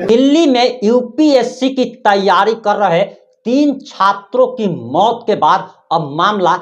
दिल्ली में यूपीएससी की तैयारी कर रहे 3 छात्रों की मौत के बाद अब मामला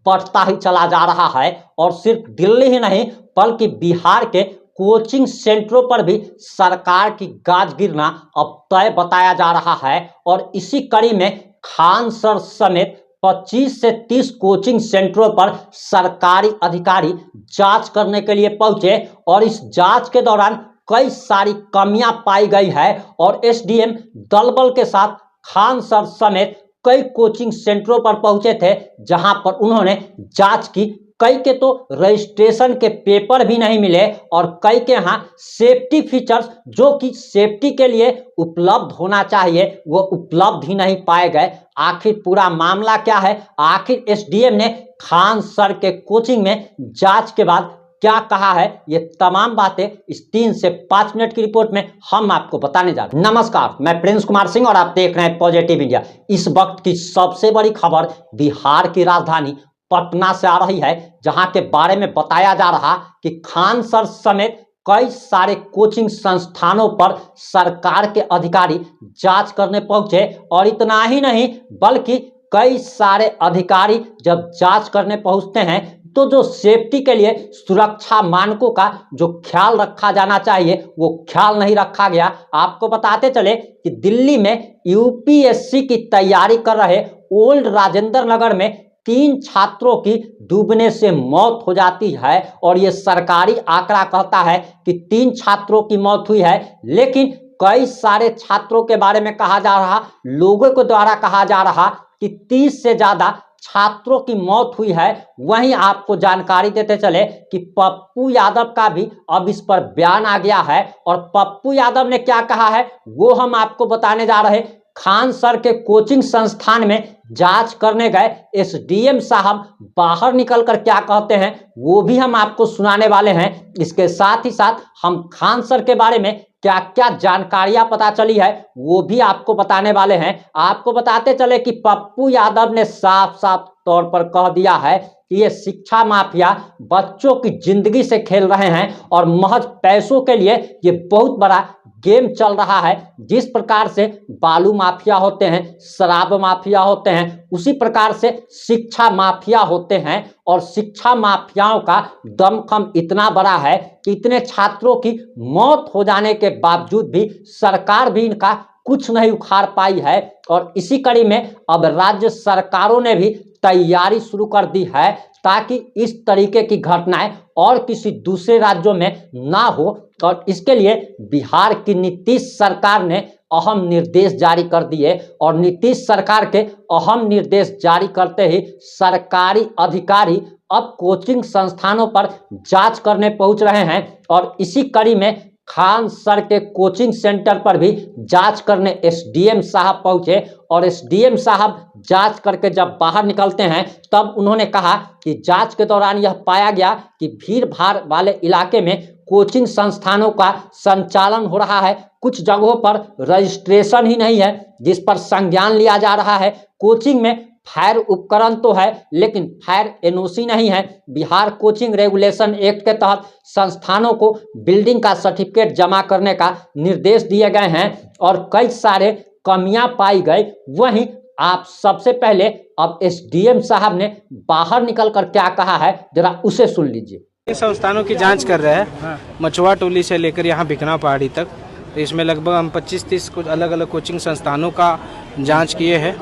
बढ़ता ही चला जा रहा है और सिर्फ दिल्ली ही नहीं बल्कि बिहार के कोचिंग सेंटरों पर भी सरकार की गाज गिरना अब तय बताया जा रहा है। और इसी कड़ी में खान सर समेत 25 से 30 कोचिंग सेंटरों पर सरकारी अधिकारी जांच करने के लिए पहुंचे और इस जांच के दौरान कई सारी कमियां पाई गई है और एसडीएम दलबल के साथ खान सर समेत कई कोचिंग सेंटरों पर पहुंचे थे, जहां पर उन्होंने जांच की। कई के तो रजिस्ट्रेशन के पेपर भी नहीं मिले और कई के यहाँ सेफ्टी फीचर्स जो कि सेफ्टी के लिए उपलब्ध होना चाहिए वो उपलब्ध ही नहीं पाए गए। आखिर पूरा मामला क्या है, आखिर एसडीएम ने खान सर के कोचिंग में जांच के बाद क्या कहा है, ये तमाम बातें इस 3 से 5 मिनट की रिपोर्ट में हम आपको बताने जा रहे हैं। नमस्कार, मैं प्रिंस कुमार सिंह और आप देख रहे हैं पॉजिटिव इंडिया। इस वक्त की सबसे बड़ी खबर बिहार की राजधानी पटना से आ रही है, जहां के बारे में बताया जा रहा कि खान सर समेत कई सारे कोचिंग संस्थानों पर सरकार के अधिकारी जांच करने पहुंचे। और इतना ही नहीं बल्कि कई सारे अधिकारी जब जांच करने पहुंचते हैं तो जो सेफ्टी के लिए सुरक्षा मानकों का जो ख्याल रखा जाना चाहिए वो ख्याल नहीं रखा गया। आपको बताते चले कि दिल्ली में यूपीएससी की तैयारी कर रहे ओल्ड राजेंद्र नगर में 3 छात्रों की डूबने से मौत हो जाती है और ये सरकारी आंकड़ा कहता है कि 3 छात्रों की मौत हुई है, लेकिन कई सारे छात्रों के बारे में कहा जा रहा, लोगों के द्वारा कहा जा रहा कि 30 से ज्यादा छात्रों की मौत हुई है। वहीं आपको जानकारी देते चले कि पप्पू यादव का भी अब इस पर बयान आ गया है और पप्पू यादव ने क्या कहा है वो हम आपको बताने जा रहे। खान सर के कोचिंग संस्थान में जांच करने गए एसडीएम साहब बाहर निकलकर क्या कहते हैं वो भी हम आपको सुनाने वाले हैं। इसके साथ ही साथ हम खान सर के बारे में क्या क्या जानकारियां पता चली है वो भी आपको बताने वाले हैं। आपको बताते चले कि पप्पू यादव ने साफ साफ तौर पर कह दिया है कि ये शिक्षा माफिया बच्चों की जिंदगी से खेल रहे हैं और महज पैसों के लिए ये बहुत बड़ा गेम चल रहा है। जिस प्रकार से बालू माफिया होते हैं, शराब माफिया होते हैं, उसी प्रकार से शिक्षा माफिया होते हैं और शिक्षा माफियाओं का दमखम इतना बड़ा है कि इतने छात्रों की मौत हो जाने के बावजूद भी सरकार भी इनका कुछ नहीं उखाड़ पाई है। और इसी कड़ी में अब राज्य सरकारों ने भी तैयारी शुरू कर दी है ताकि इस तरीके की घटनाएं और किसी दूसरे राज्यों में ना हो। और इसके लिए बिहार की नीतीश सरकार ने अहम निर्देश जारी कर दिए और नीतीश सरकार के अहम निर्देश जारी करते ही सरकारी अधिकारी अब कोचिंग संस्थानों पर जांच करने पहुंच रहे हैं। और इसी कड़ी में खान सर के कोचिंग सेंटर पर भी जांच करने एसडीएम साहब पहुंचे और एसडीएम साहब जांच करके जब बाहर निकलते हैं तब उन्होंने कहा कि जांच के दौरान यह पाया गया कि भीड़ भाड़ वाले इलाके में कोचिंग संस्थानों का संचालन हो रहा है। कुछ जगहों पर रजिस्ट्रेशन ही नहीं है जिस पर संज्ञान लिया जा रहा है। कोचिंग में फायर उपकरण तो है लेकिन फायर एनओसी नहीं है। बिहार कोचिंग रेगुलेशन एक्ट के तहत संस्थानों को बिल्डिंग का सर्टिफिकेट जमा करने का निर्देश दिए गए हैं और कई सारे कमियां पाई गई। वहीं आप सबसे पहले अब एसडीएम साहब ने बाहर निकलकर क्या कहा है जरा उसे सुन लीजिए। संस्थानों की जांच कर रहे हैं मचुआ टोली से लेकर यहाँ भिकना पहाड़ी तक। तो इसमें लगभग हम 25-30 कुछ अलग अलग कोचिंग संस्थानों का जांच किए हैं।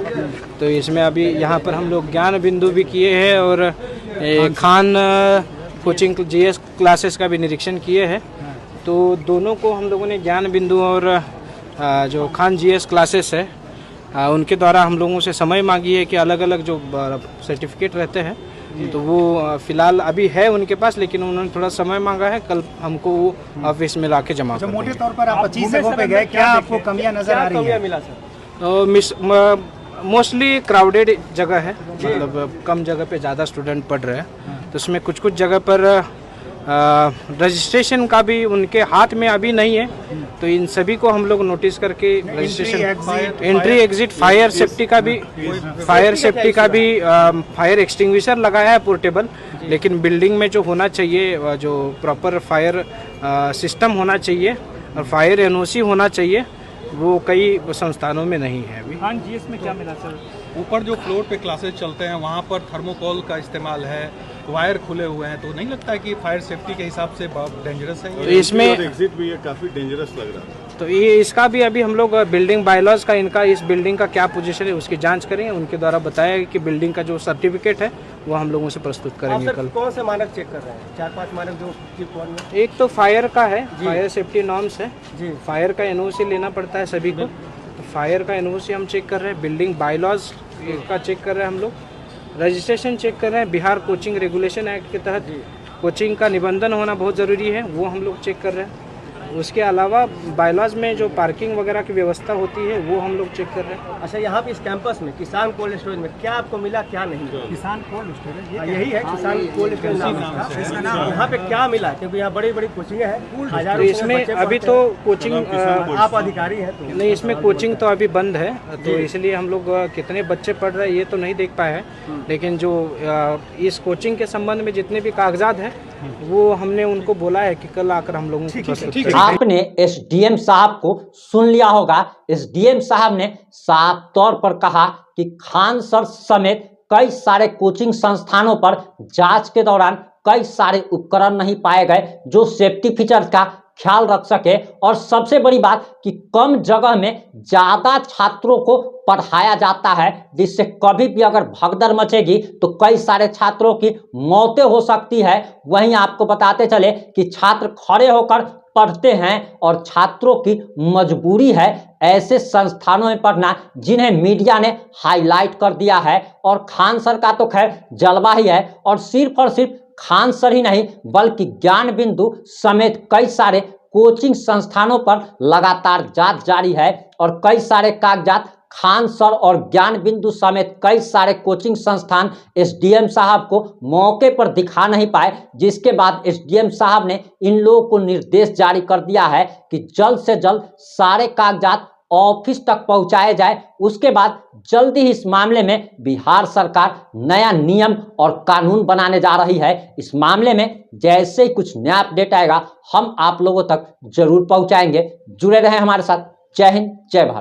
तो इसमें अभी यहाँ पर हम लोग ज्ञान बिंदु भी किए हैं और खान कोचिंग जीएस क्लासेस का भी निरीक्षण किए हैं। तो दोनों को हम लोगों ने ज्ञान बिंदु और जो खान जीएस क्लासेस है उनके द्वारा हम लोगों से समय मांगी है कि अलग अलग जो सर्टिफिकेट रहते हैं तो वो फिलहाल अभी है उनके पास, लेकिन उन्होंने थोड़ा समय मांगा है। कल हमको वो ऑफिस में लाके जमा कर। मोटे तौर पर आप 25 जगहों पे गए, क्या आपको कमियां नजर आ रही है? तो मोस्टली क्राउडेड जगह है, मतलब कम जगह पे ज़्यादा स्टूडेंट पढ़ रहे हैं। तो उसमें कुछ कुछ जगह पर रजिस्ट्रेशन का भी उनके हाथ में अभी नहीं है, तो इन सभी को हम लोग नोटिस करके registration, entry exit, fire safety का भी फायर एक्सटिंग्विशर लगाया है पोर्टेबल, लेकिन बिल्डिंग में जो होना चाहिए, जो प्रॉपर फायर सिस्टम होना चाहिए और फायर एनओसी होना चाहिए, वो कई संस्थानों में नहीं है अभी। हाँ जी, इसमें क्या मिला सर? ऊपर जो फ्लोर पे क्लासेस चलते हैं वहाँ पर थर्मोकोल का इस्तेमाल है, वायर खुले हुए हैं, तो नहीं लगता है कि फायर सेफ्टी के हिसाब से बहुत डेंजरस है? तो इसमें एग्जिट भी ये काफी डेंजरस लग रहा है। तो ये इसका भी अभी हम लोग बिल्डिंग बायलॉज का, इनका इस बिल्डिंग का क्या पोजीशन है उसकी जांच करेंगे। उनके द्वारा बताया कि बिल्डिंग का जो सर्टिफिकेट है वो हम लोगों से प्रस्तुत करेंगे कल। कौन से मानक चेक कर रहे हैं? 4-5 मानक जो एक तो फायर का है, फायर सेफ्टी नॉर्म्स है जी। फायर का एनओसी लेना पड़ता है सभी को, तो फायर का एनओसी हम चेक कर रहे हैं, बिल्डिंग बायलॉज का चेक कर रहे हैं हम लोग, रजिस्ट्रेशन चेक कर रहे हैं, बिहार कोचिंग रेगुलेशन एक्ट के तहत कोचिंग का निबंधन होना बहुत ज़रूरी है, वो हम लोग चेक कर रहे हैं। उसके अलावा बायलॉज में जो पार्किंग वगैरह की व्यवस्था होती है वो हम लोग चेक कर रहे हैं। अच्छा, यहाँ पे इस कैंपस में किसान कोल्ड स्टोरेज में क्या आपको मिला, क्या नहीं? किसान कोल्ड स्टोरेज यही है किसान कोल्ड स्टोरेज नाम है। यहाँ पे क्या मिला? क्योंकि यहाँ बड़ी बड़ी कोचिंगें हैं, तो हजारों इसमें बच्चे अभी पढ़ते तो हैं। कोचिंग आप अधिकारी हैं तो नहीं, इसमें कोचिंग तो अभी बंद है, तो इसलिए हम लोग कितने बच्चे पढ़ रहे हैं ये तो नहीं देख पाए हैं, लेकिन जो इस कोचिंग के संबंध में जितने भी कागजात हैं वो हमने उनको बोला है कि कल आकर हम लोगों को प्रस्तुत करेंगे। आपने एसडीएम साहब को सुन लिया होगा। एसडीएम साहब ने साफ तौर पर कहा कि खान सर समेत कई सारे कोचिंग संस्थानों पर जांच के दौरान कई सारे उपकरण नहीं पाए गए जो सेफ्टी फीचर्स का ख्याल रख सके, और सबसे बड़ी बात कि कम जगह में ज्यादा छात्रों को पढ़ाया जाता है, जिससे कभी भी अगर भगदड़ मचेगी तो कई सारे छात्रों की मौतें हो सकती है। वहीं आपको बताते चले कि छात्र खड़े होकर पढ़ते हैं और छात्रों की मजबूरी है ऐसे संस्थानों में पढ़ना जिन्हें मीडिया ने हाईलाइट कर दिया है। और खान सर का तो खैर जलवा ही है, और सिर्फ खान सर ही नहीं बल्कि ज्ञान बिंदु समेत कई सारे कोचिंग संस्थानों पर लगातार जांच जारी है, और कई सारे कागजात खान सर और ज्ञान बिंदु समेत कई सारे कोचिंग संस्थान एसडीएम साहब को मौके पर दिखा नहीं पाए, जिसके बाद एसडीएम साहब ने इन लोगों को निर्देश जारी कर दिया है कि जल्द से जल्द सारे कागजात ऑफिस तक पहुंचाए जाए। उसके बाद जल्दी ही इस मामले में बिहार सरकार नया नियम और कानून बनाने जा रही है। इस मामले में जैसे ही कुछ नया अपडेट आएगा हम आप लोगों तक जरूर पहुंचाएंगे। जुड़े रहें हमारे साथ। जय हिंद, जय भारत।